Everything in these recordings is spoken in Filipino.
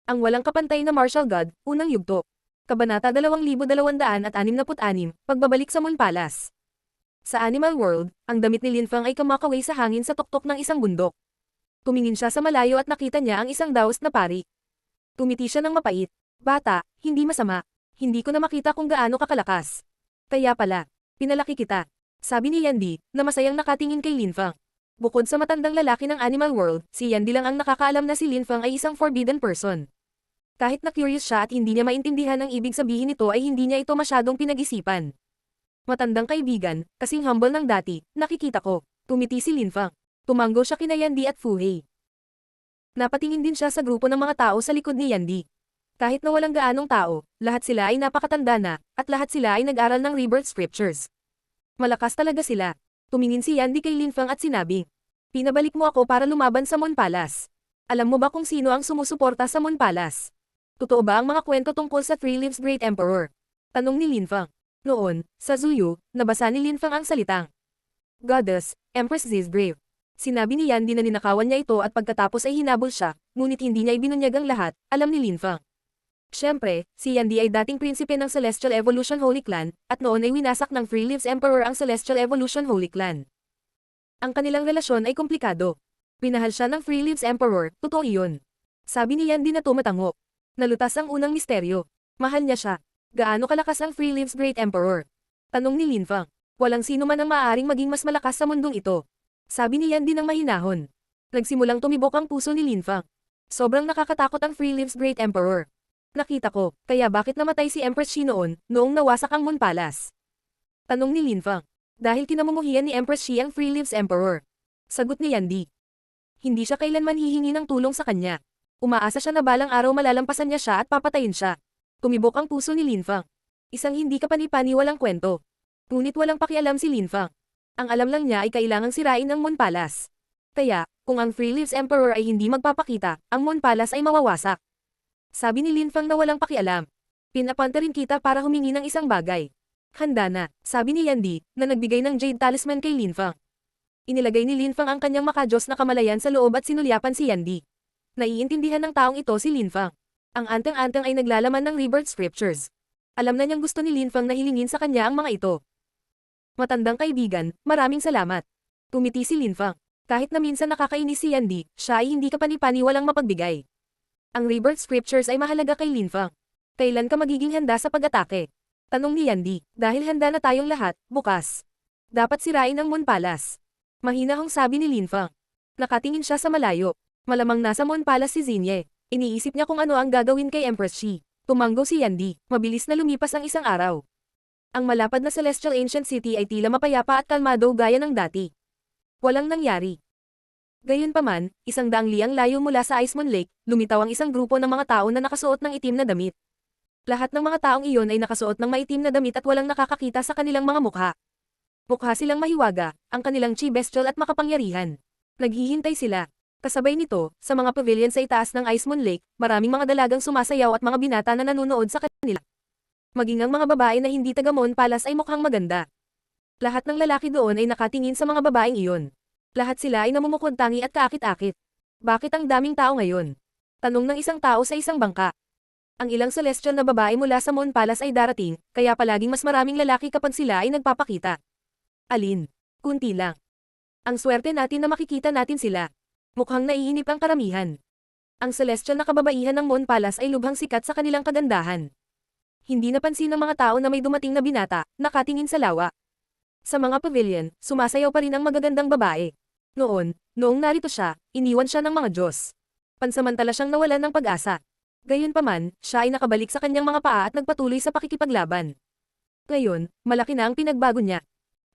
Ang walang kapantay na martial god, unang yugto. Kabanata 2266, Pagbabalik sa Moon Palace. Sa Animal World, ang damit ni Linfang ay kumakaway sa hangin sa tuktok ng isang bundok. Tumingin siya sa malayo at nakita niya ang isang daos na pari. Tumiti siya ng mapait. Bata, hindi masama. Hindi ko na makita kung gaano kakalakas. Kaya pala, pinalaki kita. Sabi ni Yandy, na masayang nakatingin kay Linfang. Bukod sa matandang lalaki ng Animal World, si Yandy lang ang nakakaalam na si Linfang ay isang forbidden person. Kahit na curious siya at hindi niya maintindihan ang ibig sabihin nito ay hindi niya ito masyadong pinag-isipan. Matandang kaibigan, kasing humble ng dati, nakikita ko. Tumiti si Linfang. Tumanggo siya kina Yandy at Fu Hei. Napatingin din siya sa grupo ng mga tao sa likod ni Yandy. Kahit na walang gaanong tao, lahat sila ay napakatanda na, at lahat sila ay nag-aral ng rebirth scriptures. Malakas talaga sila. Tumingin si Yandy kay Linfang at sinabi, "Pinabalik mo ako para lumaban sa Moon Palace. Alam mo ba kung sino ang sumusuporta sa Moon Palace? Totoo ba ang mga kwento tungkol sa Three Lives Great Emperor?" Tanong ni Linfang. Noon, sa Zuyu, nabasa ni Linfang ang salitang Goddess, Empress Zi's Brave. Sinabi ni Yandy na ninakawan niya ito at pagkatapos ay hinabol siya, ngunit hindi niya ibinunyag ang lahat, alam ni Linfang. Siyempre, si Yandy ay dating prinsipe ng Celestial Evolution Holy Clan, at noon ay winasak ng Three Lives Emperor ang Celestial Evolution Holy Clan. Ang kanilang relasyon ay komplikado. Pinahal siya ng Three Lives Emperor, totoo iyon. Sabi ni Yandy na tumatango. Nalutas ang unang misteryo. Mahal niya siya. Gaano kalakas ang Three Lives Great Emperor? Tanong ni Linfang. Walang sino man ang maaaring maging mas malakas sa mundong ito. Sabi ni Yandy ng mahinahon. Nagsimulang tumibok ang puso ni Linfang. Sobrang nakakatakot ang Three Lives Great Emperor. Nakita ko, kaya bakit namatay si Empress Shi noong nawasak ang Moon Palace? Tanong ni Linfang. Dahil kinamumuhian ni Empress Shi ang Three Lives Emperor. Sagot ni Yandy. Hindi siya kailanman hihingi ng tulong sa kanya. Umaasa siya na balang araw malalampasan niya siya at papatayin siya. Tumibok ang puso ni Linfang. Isang hindi kapani-paniwalang kwento. Ngunit walang pakialam si Linfang. Ang alam lang niya ay kailangang sirain ang Moon Palace. Kaya, kung ang Three Lives Emperor ay hindi magpapakita, ang Moon Palace ay mawawasak. Sabi ni Linfang na walang pakialam. Pinapunta rin kita para humingi ng isang bagay. Handa na, sabi ni Yandy, na nagbigay ng Jade Talisman kay Linfang. Inilagay ni Linfang ang kanyang makajos na kamalayan sa loob at sinulyapan si Yandy. Naiintindihan ng taong ito si Linfang. Ang anteng-anteng ay naglalaman ng rebirth scriptures. Alam na niyang gusto ni Linfang na hilingin sa kanya ang mga ito. Matandang kaibigan, maraming salamat. Tumiti si Linfang. Kahit na minsan nakakainis si Yandy, siya ay hindi kapani-paniwalang mapagbigay. Ang rebirth scriptures ay mahalaga kay Linfang. Kailan ka magiging handa sa pag-atake? Tanong ni Yandy. Dahil handa na tayong lahat, bukas. Dapat sirain ang Moon Palace. Mahinahong sabi ni Linfang. Nakatingin siya sa malayo. Malamang nasa Moon Palace si Zinye. Iniisip niya kung ano ang gagawin kay Empress Shi. Tumanggo si Yandy. Mabilis na lumipas ang isang araw. Ang malapad na Celestial Ancient City ay tila mapayapa at kalmado gaya ng dati. Walang nangyari. Gayunpaman, 100 liang layo mula sa Ice Moon Lake, lumitaw ang isang grupo ng mga tao na nakasuot ng itim na damit. Lahat ng mga taong iyon ay nakasuot ng maitim na damit at walang nakakakita sa kanilang mga mukha. Mukha silang mahiwaga, ang kanilang chi bestial at makapangyarihan. Naghihintay sila. Kasabay nito, sa mga pavilion sa itaas ng Ice Moon Lake, maraming mga dalagang sumasayaw at mga binata na nanonood sa kanila. Maging ang mga babae na hindi taga Moon Palace ay mukhang maganda. Lahat ng lalaki doon ay nakatingin sa mga babaeng iyon. Lahat sila ay namumukod-tangi at kaakit-akit. Bakit ang daming tao ngayon? Tanong ng isang tao sa isang bangka. Ang ilang celestial na babae mula sa Moon Palace ay darating, kaya palaging mas maraming lalaki kapag sila ay nagpapakita. Alin? Kunti lang. Ang swerte natin na makikita natin sila. Mukhang naiinip ang karamihan. Ang celestial na kababaihan ng Moon Palace ay lubhang sikat sa kanilang kagandahan. Hindi napansin ng mga tao na may dumating na binata, nakatingin sa lawa. Sa mga pavilion, sumasayaw pa rin ang magagandang babae. Noong narito siya, iniwan siya ng mga Diyos. Pansamantala siyang nawalan ng pag-asa. Gayunpaman, siya ay nakabalik sa kanyang mga paa at nagpatuloy sa pakikipaglaban. Ngayon, malaki na ang pinagbago niya.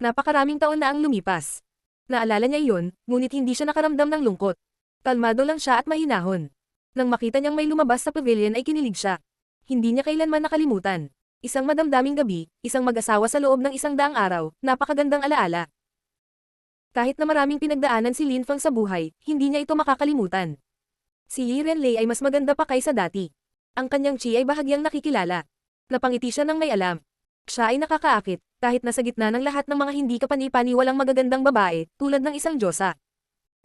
Napakaraming taon na ang lumipas. Naalala niya iyon, ngunit hindi siya nakaramdam ng lungkot. Kalmado lang siya at mahinahon. Nang makita niyang may lumabas sa pavilion ay kinilig siya. Hindi niya kailanman nakalimutan. Isang madamdaming gabi, isang mag-asawa sa loob ng 100 araw, napakagandang alaala. Kahit na maraming pinagdaanan si Linfang sa buhay, hindi niya ito makakalimutan. Si Yi Renlei ay mas maganda pa kaysa dati. Ang kanyang chi ay bahagyang nakikilala. Napangiti siya ng may alam. Siya ay nakakaakit, kahit nasa gitna ng lahat ng mga hindi kapani-paniwalang magagandang babae, tulad ng isang diyosa.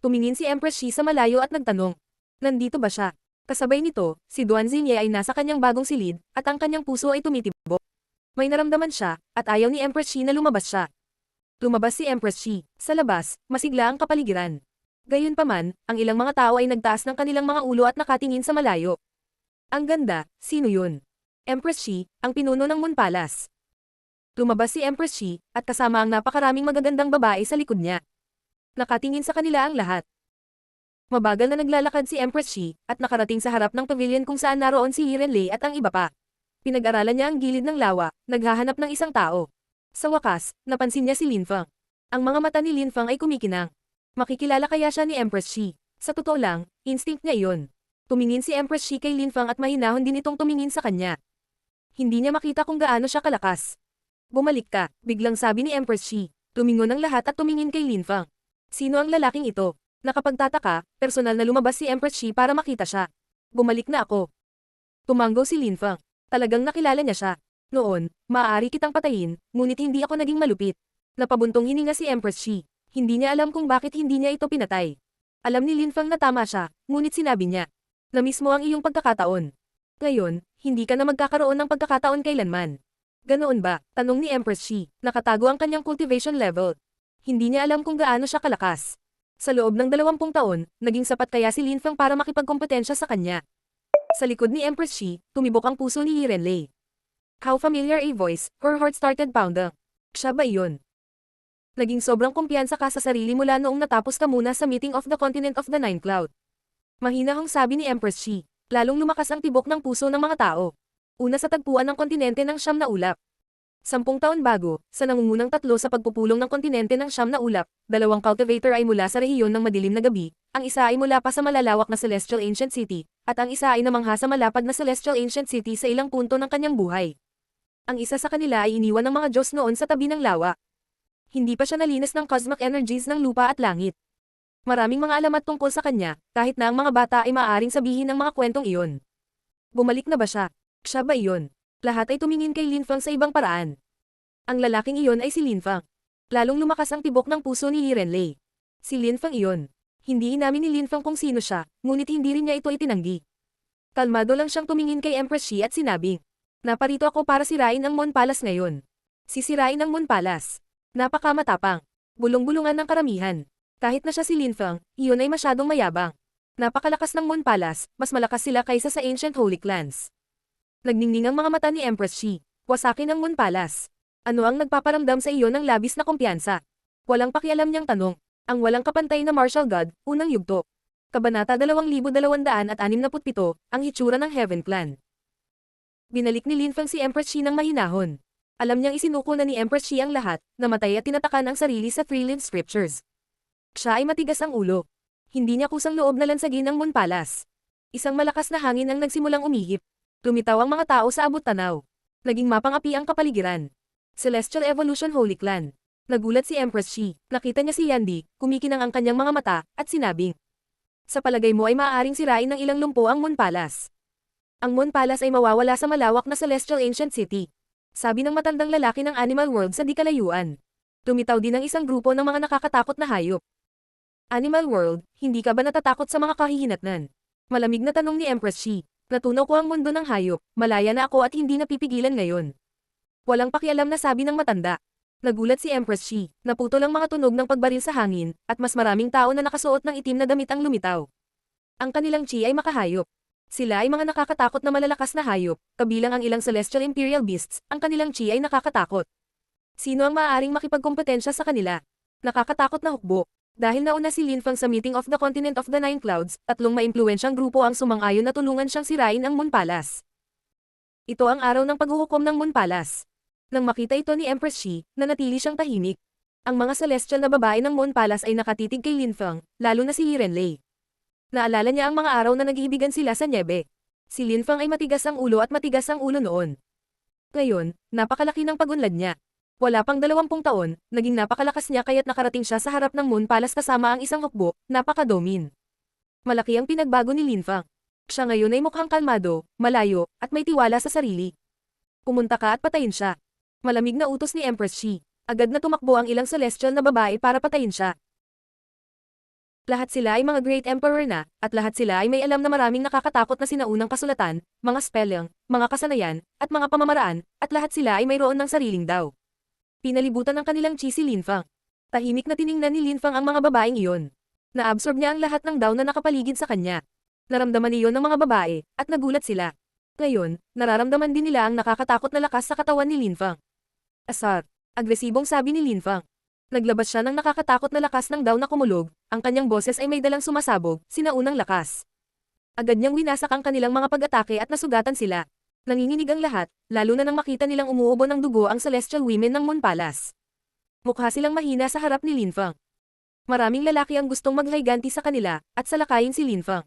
Tumingin si Empress Shi sa malayo at nagtanong. Nandito ba siya? Kasabay nito, si Duan Xingye ay nasa kanyang bagong silid, at ang kanyang puso ay tumitibok. May naramdaman siya, at ayaw ni Empress Shi na lumabas siya. Lumabas si Empress Shi. Sa labas, masigla ang kapaligiran. Gayunpaman, ang ilang mga tao ay nagtaas ng kanilang mga ulo at nakatingin sa malayo. Ang ganda, sino yun? Empress Shi, ang pinuno ng Moon Palace. Lumabas si Empress Shi, at kasama ang napakaraming magagandang babae sa likod niya. Nakatingin sa kanila ang lahat. Mabagal na naglalakad si Empress Shi, at nakarating sa harap ng pavilion kung saan naroon si Yirenlei at ang iba pa. Pinag-aralan niya ang gilid ng lawa, naghahanap ng isang tao. Sa wakas, napansin niya si Lin Feng. Ang mga mata ni Lin Feng ay kumikinang. Makikilala kaya siya ni Empress Shi? Sa totoo lang, instinct niya iyon. Tumingin si Empress Shi kay Lin Feng at mahinahon din itong tumingin sa kanya. Hindi niya makita kung gaano siya kalakas. Bumalik ka, biglang sabi ni Empress Shi. Tumingon ang lahat at tumingin kay Lin Feng. Sino ang lalaking ito? Nakapagtataka, personal na lumabas si Empress Shi para makita siya. Bumalik na ako. Tumanggo si Lin Feng. Talagang nakilala niya siya. Noon, maaari kitang patayin, ngunit hindi ako naging malupit. Napabuntong hininga si Empress Shi. Hindi niya alam kung bakit hindi niya ito pinatay. Alam ni Lin Feng na tama siya, ngunit sinabi niya. Na mismo ang iyong pagkakataon. Ngayon, hindi ka na magkakaroon ng pagkakataon kailanman. Ganoon ba? Tanong ni Empress Shi. Nakatago ang kanyang cultivation level. Hindi niya alam kung gaano siya kalakas. Sa loob ng 20 taon, naging sapat kaya si Lin Feng para makipagkompetensya sa kanya. Sa likod ni Empress Shi, tumibok ang puso ni Yirenlei. How familiar a voice, her heart started pounding. Siya ba iyon? Naging sobrang kumpiyansa ka sa sarili mula noong natapos ka muna sa meeting of the continent of the Nine Cloud. Mahinahong sabi ni Empress Shi. Lalong lumakas ang tibok ng puso ng mga tao. Una sa tagpuan ng kontinente ng Siyam na Ulap. 10 taon bago, sa nangungunang tatlo sa pagpupulong ng kontinente ng Siyam na Ulap, 2 cultivator ay mula sa rehiyon ng madilim na gabi, ang isa ay mula pa sa malalawak na Celestial Ancient City, at ang isa ay namangha sa malapad na Celestial Ancient City sa ilang punto ng kanyang buhay. Ang isa sa kanila ay iniwan ng mga Diyos noon sa tabi ng lawa. Hindi pa siya nalinis ng cosmic energies ng lupa at langit. Maraming mga alamat tungkol sa kanya, kahit na ang mga bata ay maaaring sabihin ng mga kwentong iyon. Bumalik na ba siya? Siya ba iyon? Lahat ay tumingin kay Lin Feng sa ibang paraan. Ang lalaking iyon ay si Lin Feng. Lalong lumakas ang tibok ng puso ni Yirenlei. Si Lin Feng iyon. Hindi inamin ni Lin Feng kung sino siya, ngunit hindi rin niya ito itinanggi. Kalmado lang siyang tumingin kay Empress Shi at sinabing, naparito ako para sirain ang Moon Palace ngayon. Sisirain ang Moon Palace. Napakamatapang. Bulong-bulungan ng karamihan. Kahit na siya si Lin Feng, iyon ay masyadong mayabang. Napakalakas ng Moon Palace, mas malakas sila kaysa sa Ancient Holy Clans. Nagningning ang mga mata ni Empress Shi. Wasakin ang Moon Palace. Ano ang nagpaparamdam sa iyo ng labis na kumpiyansa? Walang pakialam niyang tanong. Ang walang kapantay na martial god, unang yugto. Kabanata 2267, ang hitsura ng Heaven Clan. Binalik ni Lin Feng si Empress Shi ng mahinahon. Alam niyang isinuko na ni Empress Shi ang lahat, namatay at tinatakan ang sarili sa Three-Limbed Scriptures. Siya ay matigas ang ulo. Hindi niya kusang loob na lansagin ang Moon Palace. Isang malakas na hangin ang nagsimulang umihip. Lumitaw ang mga tao sa abot-tanaw. Naging mapang-api ang kapaligiran. Celestial Evolution Holy Clan. Nagulat si Empress Shi. Nakita niya si Yandy, kumikinang ang kanyang mga mata, at sinabing, sa palagay mo ay maaaring sirain ng ilang lumpo ang Moon Palace. Ang Moon Palace ay mawawala sa malawak na Celestial Ancient City. Sabi ng matandang lalaki ng Animal World sa di kalayuan. Tumitaw din ang isang grupo ng mga nakakatakot na hayop. Animal World, hindi ka ba natatakot sa mga kahihinatnan? Malamig na tanong ni Empress Shi. Natunaw ko ang mundo ng hayop, malaya na ako at hindi napipigilan ngayon. Walang pakialam na sabi ng matanda. Nagulat si Empress Shi, naputol ang mga tunog ng pagbaril sa hangin, at mas maraming tao na nakasuot ng itim na damit ang lumitaw. Ang kanilang chi ay makahayop. Sila ay mga nakakatakot na malalakas na hayop, kabilang ang ilang Celestial Imperial Beasts, ang kanilang chi ay nakakatakot. Sino ang maaaring makipagkompetensya sa kanila? Nakakatakot na hukbo. Dahil nauna si Lin Feng sa meeting of the Continent of the Nine Clouds, 3 maimpluwensyang grupo ang sumang-ayon na tulungan siyang sirain ang Moon Palace. Ito ang araw ng paghuhukom ng Moon Palace. Nang makita ito ni Empress Shi, nanatili siyang tahimik. Ang mga celestial na babae ng Moon Palace ay nakatitig kay Lin Feng, lalo na si Yirenlei. Naalala niya ang mga araw na nag-iibigan sila sa nyebe. Si Lin Feng ay matigas ang ulo at matigas ang ulo noon. Ngayon, napakalaki ng pagunlad niya. Wala pang 20 taon, naging napakalakas niya kaya't nakarating siya sa harap ng Moon Palace kasama ang isang hukbo, napakadomin. Malaki ang pinagbago ni Lin Feng. Siya ngayon ay mukhang kalmado, malayo, at may tiwala sa sarili. Pumunta ka at patayin siya. Malamig na utos ni Empress Shi. Agad na tumakbo ang ilang celestial na babae para patayin siya. Lahat sila ay mga Great Emperor na, at lahat sila ay may alam na maraming nakakatakot na sinaunang kasulatan, mga spelling, mga kasanayan, at mga pamamaraan, at lahat sila ay mayroon ng sariling daw. Pinalibutan ng kanilang chi si Linfang. Tahimik na tiningnan ni Linfang ang mga babaeng iyon. Naabsorb niya ang lahat ng daw na nakapaligid sa kanya. Naramdaman iyon ng mga babae, at nagulat sila. Ngayon, nararamdaman din nila ang nakakatakot na lakas sa katawan ni Linfang. Asar. Agresibong sabi ni Linfang. Naglabas siya ng nakakatakot na lakas ng daw na kumulog, ang kanyang boses ay may dalang sumasabog, sinaunang lakas. Agad niyang winasak ang kanilang mga pag-atake at nasugatan sila. Nanginginig ang lahat, lalo na nang makita nilang umuubo ng dugo ang Celestial Women ng Moon Palace. Mukha silang mahina sa harap ni Linfang. Maraming lalaki ang gustong maghiganti sa kanila, at salakayin si Linfang.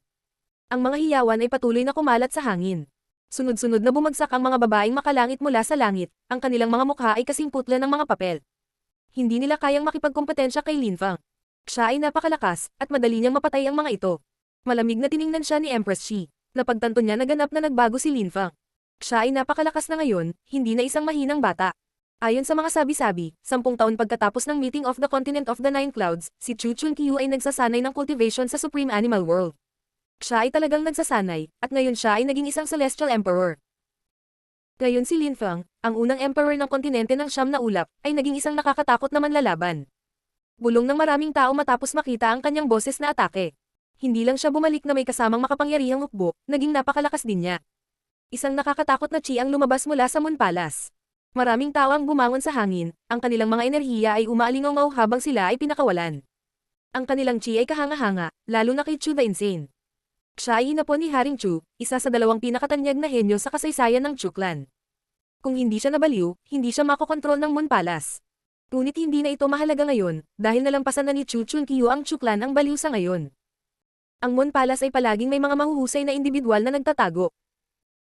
Ang mga hiyawan ay patuloy na kumalat sa hangin. Sunod-sunod na bumagsak ang mga babaeng makalangit mula sa langit, ang kanilang mga mukha ay kasing putla ng mga papel. Hindi nila kayang makipagkompetensya kay Linfang. Siya ay napakalakas, at madali niyang mapatay ang mga ito. Malamig na tiningnan siya ni Empress Shi. Napagtanto niya na ganap na nagbago si Linfang. Siya ay napakalakas na ngayon, hindi na isang mahinang bata. Ayon sa mga sabi-sabi, 10 taon pagkatapos ng meeting of the Continent of the Nine Clouds, si Chu Chunqiu ay nagsasanay ng cultivation sa Supreme Animal World. Siya ay talagang nagsasanay, at ngayon siya ay naging isang Celestial Emperor. Ngayon si Linfang, ang unang emperor ng kontinente ng Siyam na Ulap, ay naging isang nakakatakot na manlalaban. Bulong ng maraming tao matapos makita ang kanyang boses na atake. Hindi lang siya bumalik na may kasamang makapangyarihang hukbo, naging napakalakas din niya. Isang nakakatakot na chi ang lumabas mula sa Moon Palace. Maraming tao ang bumangon sa hangin, ang kanilang mga enerhiya ay umaalingaw habang sila ay pinakawalan. Ang kanilang chi ay kahanga-hanga, lalo na kay Chu the Insane. Siya ay inapon ni Haring Chu, isa sa 2 pinakatanyag na henyo sa kasaysayan ng Chu clan. Kung hindi siya nabaliw, hindi siya makokontrol ng Moon Palace. Ngunit hindi na ito mahalaga ngayon, dahil nalampasan na ni Chu Chunqiu ang Chu clan ang baliw sa ngayon. Ang Moon Palace ay palaging may mga mahuhusay na individual na nagtatago.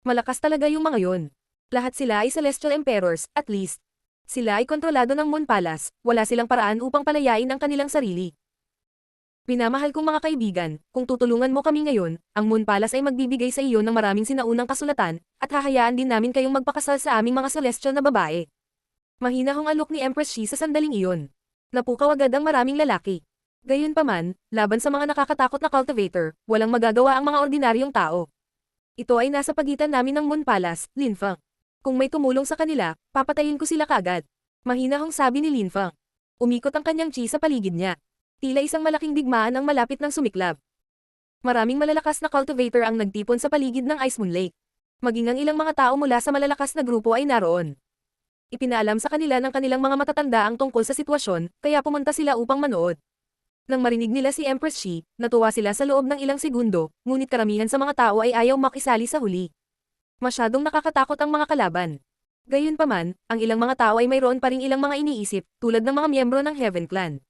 Malakas talaga yung mga yon. Lahat sila ay Celestial Emperors, at least. Sila ay kontrolado ng Moon Palace, wala silang paraan upang palayain ang kanilang sarili. Pinamahal kong mga kaibigan, kung tutulungan mo kami ngayon, ang Moon Palace ay magbibigay sa iyo ng maraming sinaunang kasulatan, at hahayaan din namin kayong magpakasal sa aming mga celestial na babae. Mahinahong alok ni Empress Shi sa sandaling iyon. Napukaw agad ang maraming lalaki. Gayunpaman, laban sa mga nakakatakot na cultivator, walang magagawa ang mga ordinaryong tao. Ito ay nasa pagitan namin ng Moon Palace, Linfang. Kung may tumulong sa kanila, papatayin ko sila kaagad. Mahinahong sabi ni Linfang. Umikot ang kanyang chi sa paligid niya. Tila isang malaking digmaan ang malapit ng sumiklab. Maraming malalakas na cultivator ang nagtipon sa paligid ng Ice Moon Lake. Maging ang ilang mga tao mula sa malalakas na grupo ay naroon. Ipinaalam sa kanila ng kanilang mga matatanda ang tungkol sa sitwasyon, kaya pumunta sila upang manood. Nang marinig nila si Empress Shi, natuwa sila sa loob ng ilang segundo, ngunit karamihan sa mga tao ay ayaw makisali sa huli. Masyadong nakakatakot ang mga kalaban. Gayunpaman, ang ilang mga tao ay mayroon pa ring ilang mga iniisip, tulad ng mga miyembro ng Heaven Clan.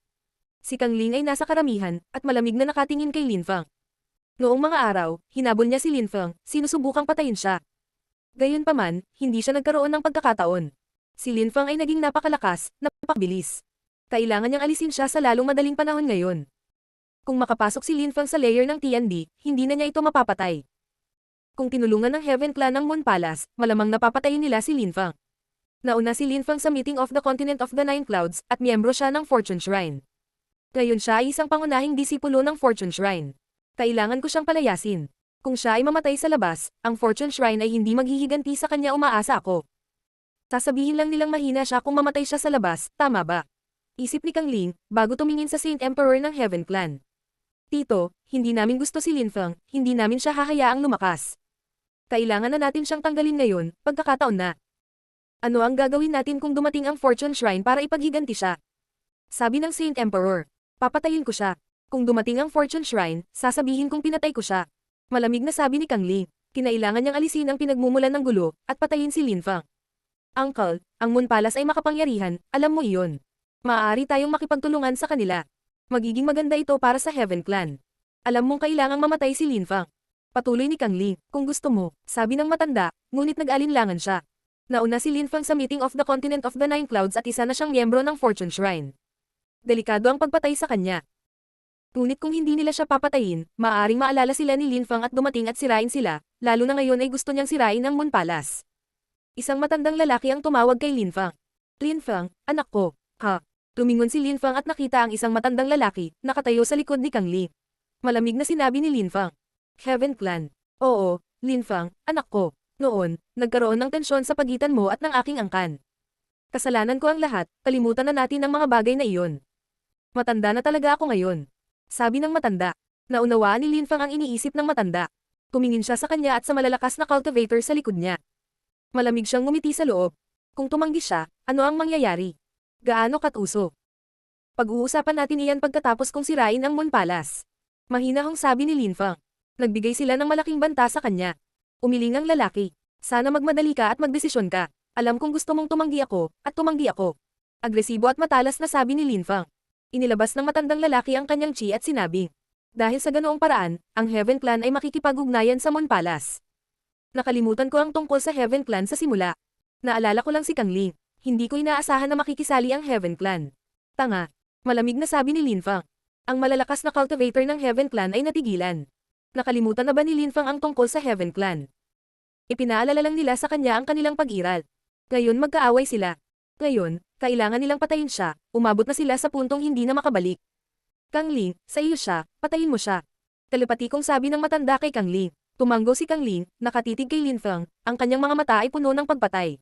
Si Kang Ling ay nasa karamihan, at malamig na nakatingin kay Linfang. Noong mga araw, hinabol niya si Linfang, sinusubukang patayin siya. Gayunpaman, hindi siya nagkaroon ng pagkakataon. Si Linfang ay naging napakalakas, napakabilis. Kailangan niyang alisin siya sa lalong madaling panahon ngayon. Kung makapasok si Linfang sa layer ng TND, hindi na niya ito mapapatay. Kung tinulungan ng Heaven Clan ng Moon Palace, malamang napapatayin nila si Linfang. Nauna si Linfang sa meeting of the Continent of the Nine Clouds, at miyembro siya ng Fortune Shrine. Ngayon siya ay isang pangunahing disipulo ng Fortune Shrine. Kailangan ko siyang palayasin. Kung siya ay mamatay sa labas, ang Fortune Shrine ay hindi maghihiganti sa kanya, umaasa ako. Sasabihin lang nilang mahina siya kung mamatay siya sa labas, tama ba? Isip ni Kang Ling, bago tumingin sa Saint Emperor ng Heaven Clan. Tito, hindi namin gusto si Linfang, hindi namin siya hahayaang lumakas. Kailangan na natin siyang tanggalin ngayon, pagkakataon na. Ano ang gagawin natin kung dumating ang Fortune Shrine para ipaghiganti siya? Sabi ng Saint Emperor. Papatayin ko siya. Kung dumating ang Fortune Shrine, sasabihin kong pinatay ko siya. Malamig na sabi ni Kang Ling. Kinailangan niyang alisin ang pinagmumulan ng gulo, at patayin si Linfang. Uncle, ang Moon Palace ay makapangyarihan, alam mo iyon. Maaari tayong makipagtulungan sa kanila. Magiging maganda ito para sa Heaven Clan. Alam mong kailangang mamatay si Linfang. Patuloy ni Kang Ling, kung gusto mo, sabi ng matanda, ngunit nag-alinlangan siya. Nauna si Linfang sa meeting of the Continent of the Nine Clouds at isa na siyang miyembro ng Fortune Shrine. Delikado ang pagpatay sa kanya. Ngunit kung hindi nila siya papatayin, maaaring maalala sila ni Linfang at dumating at sirain sila, lalo na ngayon ay gusto niyang sirain ang Moon Palace. Isang matandang lalaki ang tumawag kay Linfang. Linfang, anak ko, ha? Tumingon si Lin Fang at nakita ang isang matandang lalaki, nakatayo sa likod ni Kang Li. Malamig na sinabi ni Lin Fang. Heaven Clan. Oo, Lin Fang, anak ko. Noon, nagkaroon ng tensyon sa pagitan mo at ng aking angkan. Kasalanan ko ang lahat, kalimutan na natin ang mga bagay na iyon. Matanda na talaga ako ngayon. Sabi ng matanda. Naunawaan ni Lin Fang ang iniisip ng matanda. Tumingin siya sa kanya at sa malalakas na cultivator sa likod niya. Malamig siyang ngumiti sa loob. Kung tumanggi siya, ano ang mangyayari? Gaano katuso? Pag-uusapan natin iyan pagkatapos kong sirain ang Moon Palace. Mahinahong sabi ni Lin Fang. Nagbigay sila ng malaking banta sa kanya. Umiling ang lalaki. Sana magmadali ka at magdesisyon ka. Alam kong gusto mong tumanggi ako, at tumanggi ako. Agresibo at matalas na sabi ni Lin Fang. Inilabas ng matandang lalaki ang kanyang chi at sinabi. Dahil sa ganoong paraan, ang Heaven Clan ay makikipag-ugnayan sa Moon Palace. Nakalimutan ko ang tungkol sa Heaven Clan sa simula. Naalala ko lang si Kang Li. Hindi ko inaasahan na makikisali ang Heaven Clan. Tanga. Malamig na sabi ni Lin Fang. Ang malalakas na cultivator ng Heaven Clan ay natigilan. Nakalimutan na ba ni Lin Fang ang tungkol sa Heaven Clan? Ipinaalala lang nila sa kanya ang kanilang pag-iral. Ngayon magkaaway sila. Ngayon, kailangan nilang patayin siya, umabot na sila sa puntong hindi na makabalik. Kang Li, sa iyo siya, patayin mo siya. Telepati kong sabi ng matanda kay Kang Li. Tumanggo si Kang Li, nakatitig kay Lin Fang, ang kanyang mga mata ay puno ng pagpatay.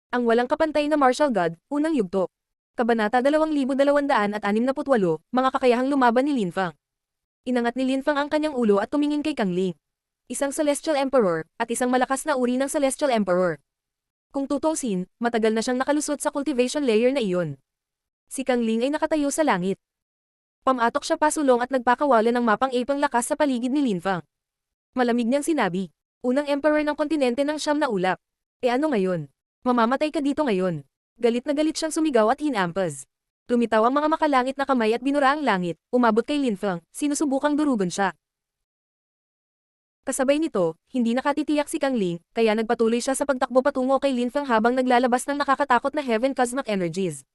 Ang walang kapantay na martial god, unang yugto. Kabanata 2268, mga kakayahang lumaban ni Lin Fang. Inangat ni Lin Fang ang kanyang ulo at tumingin kay Kang Li. Isang Celestial Emperor, at isang malakas na uri ng Celestial Emperor. Kung tutuusin, matagal na siyang nakalusot sa cultivation layer na iyon. Si Kang Ling ay nakatayo sa langit. Pamatok siya pasulong at nagpakawala ng mapang-ipang lakas sa paligid ni Lin Fang. Malamig niyang sinabi, unang emperor ng kontinente ng Siyam na ulap. E ano ngayon? Mamamatay ka dito ngayon. Galit na galit siyang sumigaw at hinampas. Lumitaw ang mga makalangit na kamay at binura ang langit, umabot kay Lin Fang, sinusubukang durugon siya. Kasabay nito, hindi nakatitiyak si Kang Ling, kaya nagpatuloy siya sa pagtakbo patungo kay Lin Fang habang naglalabas ng nakakatakot na Heaven Cosmic Energies.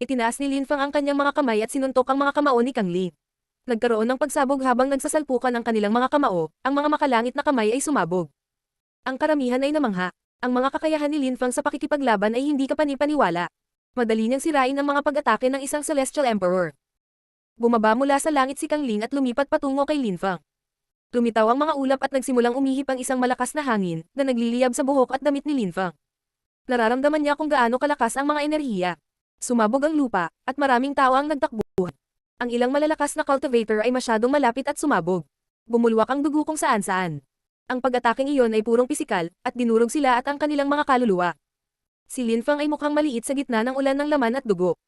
Itinaas ni Lin Fang ang kanyang mga kamay at sinuntok ang mga kamao ni Kang Ling. Nagkaroon ng pagsabog habang nagsasalpukan ang kanilang mga kamao, ang mga makalangit na kamay ay sumabog. Ang karamihan ay namangha. Ang mga kakayahan ni Lin Fang sa pakikipaglaban ay hindi kapani-paniwala. Madali niyang sirain ang mga pag-atake ng isang Celestial Emperor. Bumaba mula sa langit si Kang Ling at lumipat patungo kay Lin Fang. Lumitaw ang mga ulap at nagsimulang umihip ang isang malakas na hangin na nagliliyab sa buhok at damit ni Lin Fang. Nararamdaman niya kung gaano kalakas ang mga enerhiya. Sumabog ang lupa, at maraming tao ang nagtakbuhan. Ang ilang malalakas na cultivator ay masyadong malapit at sumabog. Bumulwak ang dugo kung saan-saan. Ang pag-ataking iyon ay purong pisikal, at dinurog sila at ang kanilang mga kaluluwa. Si Lin Fang ay mukhang maliit sa gitna ng ulan ng laman at dugo.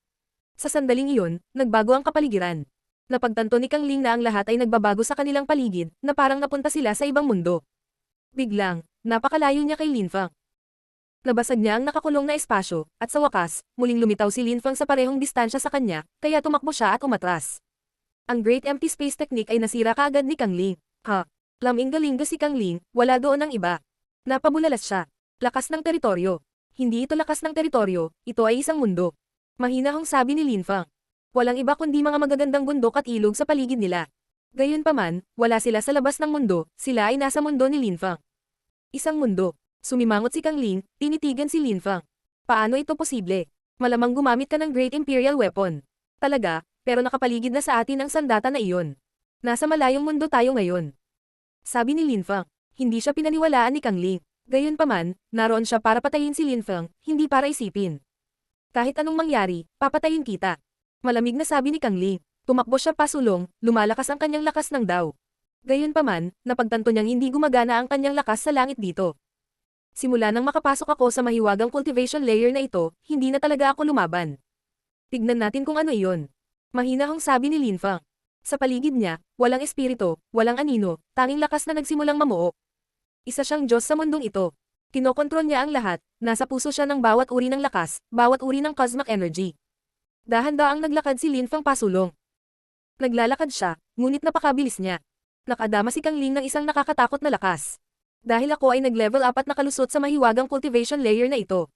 Sa sandaling iyon, nagbago ang kapaligiran. Napagtanto ni Kang Ling na ang lahat ay nagbabago sa kanilang paligid, na parang napunta sila sa ibang mundo. Biglang, napakalayo niya kay Lin Fang. Nabasag niya ang nakakulong na espasyo, at sa wakas, muling lumitaw si Lin Fang sa parehong distansya sa kanya, kaya tumakbo siya at umatras. Ang Great Empty Space Technique ay nasira kaagad ni Kang Ling. Laming-galinga si Kang Ling, wala doon ang iba. Napabulalas siya. Lakas ng teritoryo. Hindi ito lakas ng teritoryo, ito ay isang mundo. Mahinahong sabi ni Lin Fang. Walang iba kundi mga magagandang bundok at ilog sa paligid nila. Gayunpaman, wala sila sa labas ng mundo, sila ay nasa mundo ni Lin Fang. Isang mundo. Sumimangot si Kang Ling, tinitigan si Lin Fang. Paano ito posible? Malamang gumamit ka ng Great Imperial Weapon. Talaga, pero nakapaligid na sa atin ang sandata na iyon. Nasa malayong mundo tayo ngayon. Sabi ni Lin Fang. Hindi siya pinaniwalaan ni Kang Ling. Gayunpaman, naroon siya para patayin si Lin Fang, hindi para isipin. Kahit anong mangyari, papatayin kita. Malamig na sabi ni Kang Ling. Tumakbo siya pasulong, lumalakas ang kanyang lakas ng daw. Gayunpaman, napagtanto niyang hindi gumagana ang kanyang lakas sa langit dito. Simula nang makapasok ako sa mahiwagang cultivation layer na ito, hindi na talaga ako lumaban. Tignan natin kung ano iyon. Mahinahong sabi ni Lin Fang. Sa paligid niya, walang espiritu, walang anino, tanging lakas na nagsimulang mamuo. Isa siyang Diyos sa mundong ito. Kinokontrol niya ang lahat, nasa puso siya ng bawat uri ng lakas, bawat uri ng cosmic energy. Dahan-daang naglakad si Lin Fang pasulong. Naglalakad siya, ngunit napakabilis niya. Nakadama si Kang Ling ng isang nakakatakot na lakas. Dahil ako ay nag-level up at nakalusot sa mahiwagang cultivation layer na ito.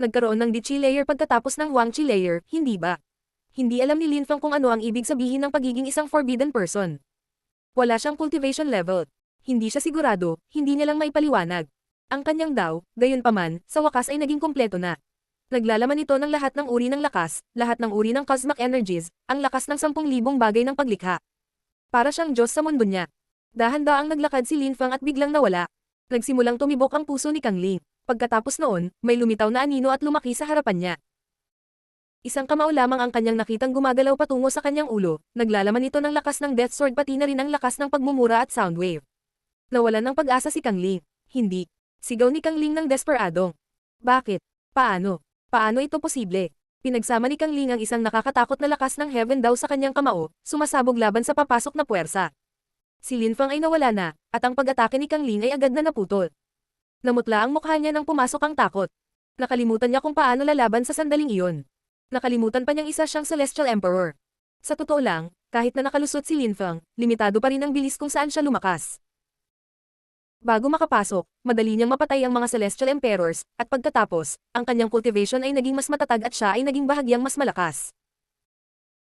Nagkaroon ng Di Chi layer pagkatapos ng Wang Chi layer, hindi ba? Hindi alam ni Lin Fang kung ano ang ibig sabihin ng pagiging isang forbidden person. Wala siyang cultivation level. Hindi siya sigurado, hindi niya lang maipaliwanag. Ang kanyang daw, gayunpaman, sa wakas ay naging kompleto na. Naglalaman ito ng lahat ng uri ng lakas, lahat ng uri ng cosmic energies, ang lakas ng 10,000 bagay ng paglikha. Para siyang Diyos sa mundo niya. Dahan-daang naglakad si Lin Fang at biglang nawala. Nagsimulang tumibok ang puso ni Kang Ling. Pagkatapos noon, may lumitaw na anino at lumaki sa harapan niya. Isang kamao lamang ang kanyang nakitang gumagalaw patungo sa kanyang ulo, naglalaman ito ng lakas ng Death Sword pati na rin ang lakas ng pagmumura at Soundwave. Nawalan ng pag-asa si Kang Ling. Hindi. Sigaw ni Kang Ling ng desperadong. Bakit? Paano? Paano ito posible? Pinagsama ni Kang Ling ang isang nakakatakot na lakas ng heaven daw sa kanyang kamao, sumasabog laban sa papasok na puwersa. Si Lin Fang ay nawala na, at ang pag-atake ni Kang Ling ay agad na naputol. Namutla ang mukha niya nang pumasok ang takot. Nakalimutan niya kung paano lalaban sa sandaling iyon. Nakalimutan pa niyang isa siyang Celestial Emperor. Sa totoo lang, kahit na nakalusot si Lin Fang, limitado pa rin ang bilis kung saan siya lumakas. Bago makapasok, madali niyang mapatay ang mga Celestial Emperors, at pagkatapos, ang kanyang cultivation ay naging mas matatag at siya ay naging bahagyang mas malakas.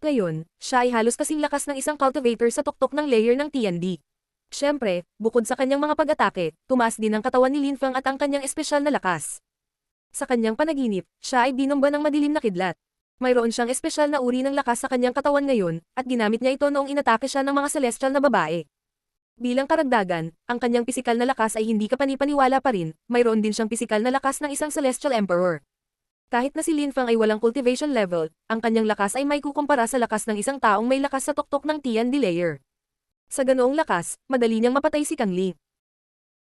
Ngayon, siya ay halos kasing lakas ng isang cultivator sa tuktok ng layer ng TND. Siyempre, bukod sa kanyang mga pag-atake, tumaas din ang katawan ni Lin Fang at ang kanyang espesyal na lakas. Sa kanyang panaginip, siya ay binomba ng madilim na kidlat. Mayroon siyang espesyal na uri ng lakas sa kanyang katawan ngayon, at ginamit niya ito noong inatake siya ng mga Celestial na babae. Bilang karagdagan, ang kanyang pisikal na lakas ay hindi kapanipaniwala pa rin, mayroon din siyang pisikal na lakas ng isang Celestial Emperor. Kahit na si Lin Fang ay walang cultivation level, ang kanyang lakas ay may kukumpara sa lakas ng isang taong may lakas sa tuktok ng TND layer. Sa ganoong lakas, madali niyang mapatay si Kang Ling.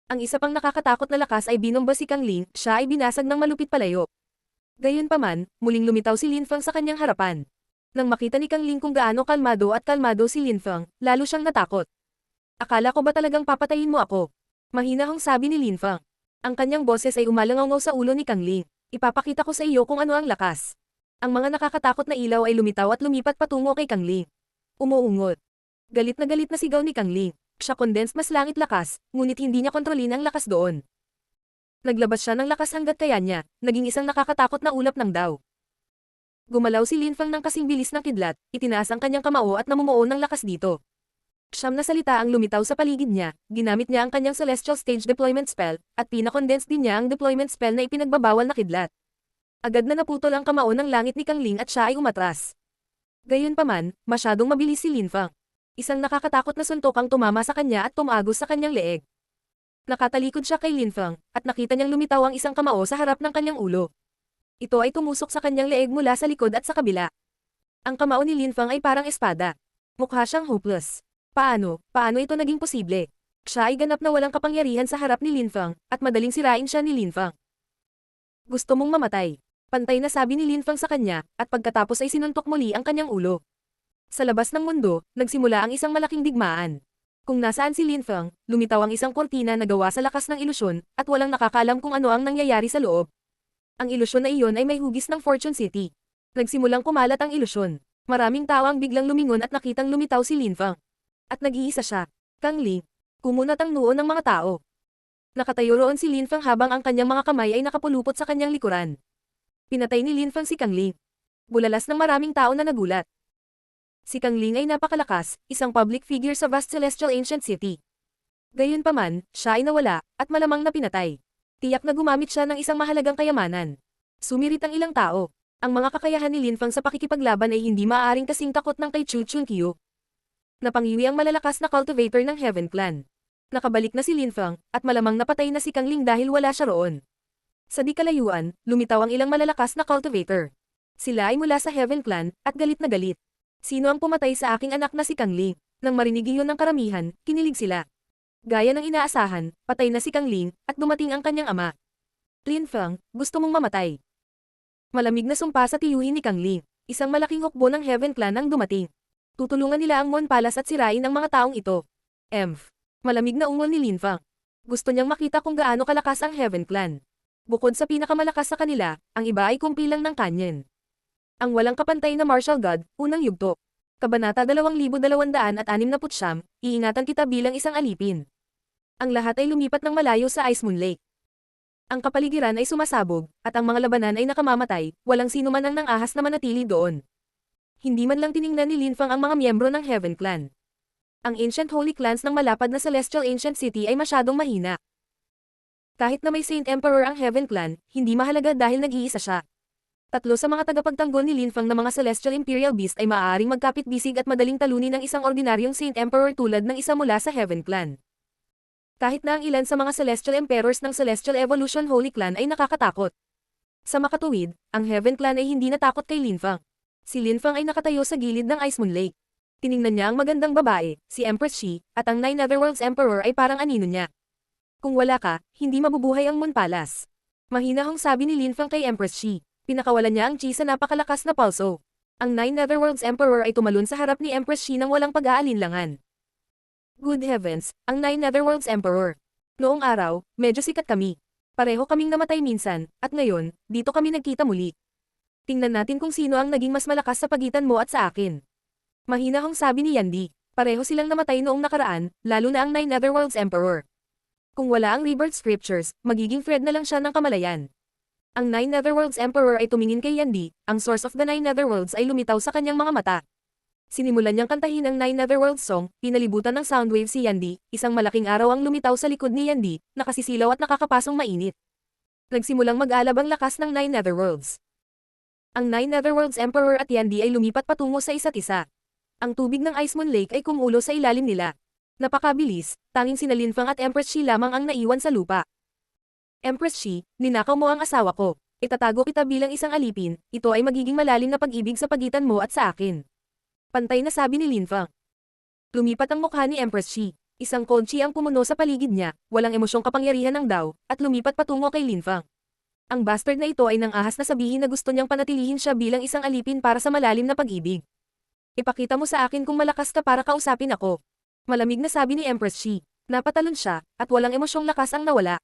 Ang isa pang nakakatakot na lakas ay binomba si Kang Ling, siya ay binasag ng malupit palayo. Gayunpaman, muling lumitaw si Lin Fang sa kanyang harapan. Nang makita ni Kang Ling kung gaano kalmado si Lin Fang, lalo siyang natakot. Akala ko ba talagang papatayin mo ako? Mahinahong sabi ni Lin Fang. Ang kanyang boses ay umalangaw sa ulo ni Kang Ling. Ipapakita ko sa iyo kung ano ang lakas. Ang mga nakakatakot na ilaw ay lumitaw at lumipat patungo kay Kang Ling. Umuungot. Galit na sigaw ni Kang Ling. Siya condensed mas langit lakas, ngunit hindi niya kontrolin ang lakas doon. Naglabas siya ng lakas hanggat kaya niya, naging isang nakakatakot na ulap ng daw. Gumalaw si Lin Fang ng kasing bilis ng kidlat, itinaas ang kanyang kamao at namumuo ng lakas dito. Siyam na salita ang lumitaw sa paligid niya, ginamit niya ang kanyang Celestial Stage Deployment Spell, at pinakondense din niya ang deployment spell na ipinagbabawal na kidlat. Agad na naputol ang kamao ng langit ni Kang Ling at siya ay umatras. Gayunpaman, masyadong mabilis si Lin Fang. Isang nakakatakot na suntok ang tumama sa kanya at tumagos sa kanyang leeg. Nakatalikod siya kay Lin Fang, at nakita niyang lumitaw ang isang kamao sa harap ng kanyang ulo. Ito ay tumusok sa kanyang leeg mula sa likod at sa kabila. Ang kamao ni Lin Fang ay parang espada. Mukha siyang hopeless. Paano ito naging posible? Siya ay ganap na walang kapangyarihan sa harap ni Lin Fang, at madaling sirain siya ni Lin Fang. Gusto mong mamatay? Pantay na sabi ni Lin Fang sa kanya, at pagkatapos ay sinuntok muli ang kanyang ulo. Sa labas ng mundo, nagsimula ang isang malaking digmaan. Kung nasaan si Lin Fang, lumitaw ang isang kortina na gawa sa lakas ng ilusyon, at walang nakakaalam kung ano ang nangyayari sa loob. Ang ilusyon na iyon ay may hugis ng Fortune City. Nagsimulang kumalat ang ilusyon. Maraming tao ang biglang lumingon at nakitang lumitaw si Lin Fang. At nag-iisa siya. Kang Ling. Kumunat ang noo ng mga tao. Nakatayo roon si Lin Fang habang ang kanyang mga kamay ay nakapulupot sa kanyang likuran. Pinatay ni Lin Fang si Kang Ling. Bulalas ng maraming tao na nagulat. Si Kang Ling ay napakalakas, isang public figure sa vast celestial ancient city. Gayunpaman, siya ay nawala, at malamang na pinatay. Tiyak na gumamit siya ng isang mahalagang kayamanan. Sumirit ang ilang tao. Ang mga kakayahan ni Lin Fang sa pakikipaglaban ay hindi maaaring kasing takot ng kay Chu Chunkyu. Napangiwi ang malalakas na cultivator ng Heaven Clan. Nakabalik na si Lin Fang, at malamang napatay na si Kang Ling dahil wala siya roon. Sa di kalayuan, lumitaw ang ilang malalakas na cultivator. Sila ay mula sa Heaven Clan, at galit na galit. Sino ang pumatay sa aking anak na si Kang Ling? Nang marinig iyon ng karamihan, kinilig sila. Gaya ng inaasahan, patay na si Kang Ling, at dumating ang kanyang ama. Lin Fang, gusto mong mamatay? Malamig na sumpa sa tiyuhin ni Kang Ling. Isang malaking hukbo ng Heaven Clan ang dumating. Tutulungan nila ang Mon Palace at sirain ang mga taong ito. Malamig na ungol ni Lin Fang. Gusto niyang makita kung gaano kalakas ang Heaven Clan. Bukod sa pinakamalakas sa kanila, ang iba ay kumpilang ng kanyen. Ang walang kapantay na martial god, unang yugto. Kabanata 2269, iingatan kita bilang isang alipin. Ang lahat ay lumipat ng malayo sa Ice Moon Lake. Ang kapaligiran ay sumasabog, at ang mga labanan ay nakamamatay, walang sino man ang nang-ahas na manatili doon. Hindi man lang tiningnan ni Lin Fang ang mga miyembro ng Heaven Clan. Ang Ancient Holy Clans ng malapad na Celestial Ancient City ay masyadong mahina. Kahit na may Saint Emperor ang Heaven Clan, hindi mahalaga dahil nag-iisa siya. Tatlo sa mga tagapagtanggol ni Lin Fang na mga Celestial Imperial Beast ay maaaring magkapit-bisig at madaling talunin ng isang ordinaryong Saint Emperor tulad ng isa mula sa Heaven Clan. Kahit na ang ilan sa mga Celestial Emperors ng Celestial Evolution Holy Clan ay nakakatakot. Sa makatuwid, ang Heaven Clan ay hindi natakot kay Lin Fang. Si Lin Fang ay nakatayo sa gilid ng Ice Moon Lake. Tiningnan niya ang magandang babae, si Empress Shi, at ang Nine Netherworlds Emperor ay parang anino niya. Kung wala ka, hindi mabubuhay ang Moon Palace. Mahinahong sabi ni Lin Fang kay Empress Shi. Pinakawalan niya ang chi sa napakalakas na pulso. Ang Nine Netherworlds Emperor ay tumalon sa harap ni Empress Shi nang walang pag-aalinlangan. Good heavens, ang Nine Netherworlds Emperor. Noong araw, medyo sikat kami. Pareho kaming namatay minsan, at ngayon, dito kami nagkita muli. Tingnan natin kung sino ang naging mas malakas sa pagitan mo at sa akin. Mahinahong sabi ni Yandy. Pareho silang namatay noong nakaraan, lalo na ang Nine Netherworlds Emperor. Kung wala ang Rebirth Scriptures, magiging Fred na lang siya ng kamalayan. Ang Nine Netherworlds Emperor ay tumingin kay Yandy, ang source of the Nine Netherworlds ay lumitaw sa kanyang mga mata. Sinimulan niyang kantahin ang Nine Netherworlds song, pinalibutan ng soundwave si Yandy, isang malaking araw ang lumitaw sa likod ni Yandy, nakasisilaw at nakakapasong mainit. Nagsimulang mag-alab ang lakas ng Nine Netherworlds. Ang Nine Netherworlds Emperor at Yandy ay lumipat patungo sa isa't isa. Ang tubig ng Ice Moon Lake ay kumulo sa ilalim nila. Napakabilis, tanging sina Lin Fang at Empress Shi lamang ang naiwan sa lupa. Empress Shi, ninakaw mo ang asawa ko. Itatago kita bilang isang alipin, ito ay magiging malalim na pag-ibig sa pagitan mo at sa akin. Pantay na sabi ni Lin Fang. Lumipat ang mukha ni Empress Shi. Isang cold chi ang pumuno sa paligid niya, walang emosyong kapangyarihan ng Dao, at lumipat patungo kay Lin Fang. Ang bastard na ito ay nang-ahas na sabihin na gusto niyang panatilihin siya bilang isang alipin para sa malalim na pag-ibig. Ipakita mo sa akin kung malakas ka para kausapin ako. Malamig na sabi ni Empress Shi. Napatalon siya, at walang emosyong lakas ang nawala.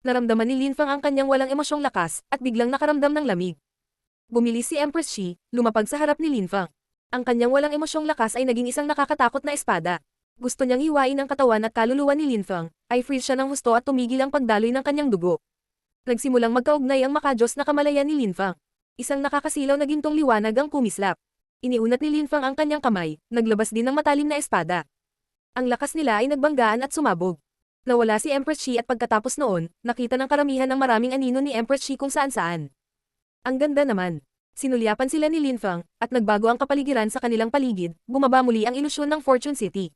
Naramdaman ni Lin Fang ang kanyang walang emosyong lakas, at biglang nakaramdam ng lamig. Bumilis si Empress Shi, lumapag sa harap ni Lin Fang. Ang kanyang walang emosyong lakas ay naging isang nakakatakot na espada. Gusto niyang hiwain ang katawan at kaluluwa ni Lin Fang, ay freeze siya ng husto at tumigil ang pagdaloy ng kanyang dugo. Nagsimulang magkaugnay ang makajos na kamalayan ni Lin Fang. Isang nakakasilaw na gintong liwanag ang kumislap. Iniunat ni Lin Fang ang kanyang kamay, naglabas din ng matalim na espada. Ang lakas nila ay nagbanggaan at sumabog. Nawala si Empress Shi at pagkatapos noon, nakita ng karamihan ng maraming anino ni Empress Shi kung saan-saan. Ang ganda naman. Sinulyapan sila ni Lin Fang, at nagbago ang kapaligiran sa kanilang paligid, bumaba muli ang ilusyon ng Fortune City.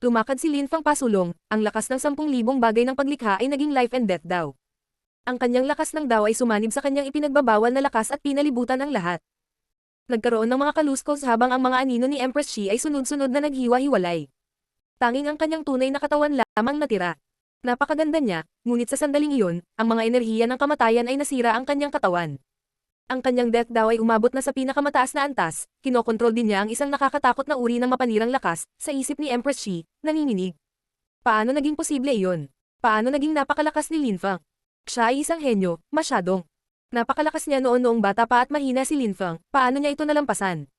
Lumakad si Lin Fang pasulong, ang lakas ng 10,000 bagay ng paglikha ay naging life and death daw. Ang kanyang lakas ng daw ay sumanib sa kanyang ipinagbabawal na lakas at pinalibutan ang lahat. Nagkaroon ng mga kaluskos habang ang mga anino ni Empress Shi ay sunod-sunod na naghiwa-hiwalay. Tanging ang kanyang tunay na katawan lamang natira. Napakaganda niya, ngunit sa sandaling iyon, ang mga enerhiya ng kamatayan ay nasira ang kanyang katawan. Ang kanyang death daw ay umabot na sa pinakamataas na antas, kinokontrol din niya ang isang nakakatakot na uri ng mapanirang lakas, sa isip ni Empress Shi, nanginginig. Paano naging posible iyon? Paano naging napakalakas ni Lin Fang? Siya ay isang henyo, masyadong. Napakalakas niya noong bata pa at mahina si Lin Fang, paano niya ito nalampasan?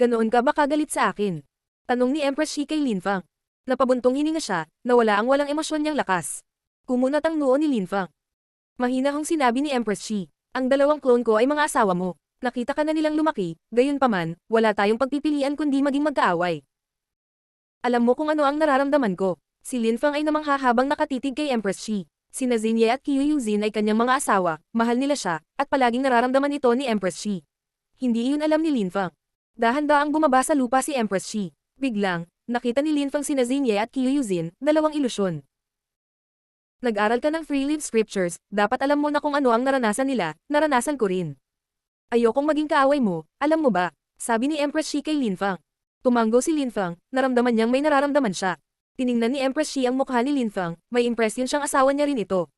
Ganoon ka ba kagalit sa akin? Tanong ni Empress Shi kay Lin Fang. Napabuntong hininga siya, nawala ang walang emosyon niyang lakas. Kumunat ang noo ni Lin Fang. Mahinahong sinabi ni Empress Shi, ang dalawang clone ko ay mga asawa mo. Nakita ka na nilang lumaki, gayunpaman, wala tayong pagpipilian kundi maging magkaaway. Alam mo kung ano ang nararamdaman ko. Si Lin Fang ay namangha habang nakatitig kay Empress Shi. Sina Xinye at Qiu Yuzin ay kanyang mga asawa, mahal nila siya, at palaging nararamdaman ito ni Empress Shi. Hindi iyon alam ni Lin Fang. Dahan-daang bumaba sa lupa si Empress Shi. Biglang, nakita ni Lin Fang sina Xinye at Qiu Yuzin, dalawang ilusyon. Nag-aral ka ng Freelived Scriptures, dapat alam mo na kung ano ang naranasan nila, naranasan ko rin. Ayokong maging kaaway mo, alam mo ba? Sabi ni Empress Shi kay Lin Fang. Tumanggo si Lin Fang, naramdaman niyang may nararamdaman siya. Tiningnan ni Empress Shi ang mukha ni Lin Fang, may impresyon siyang asawa niya rin ito.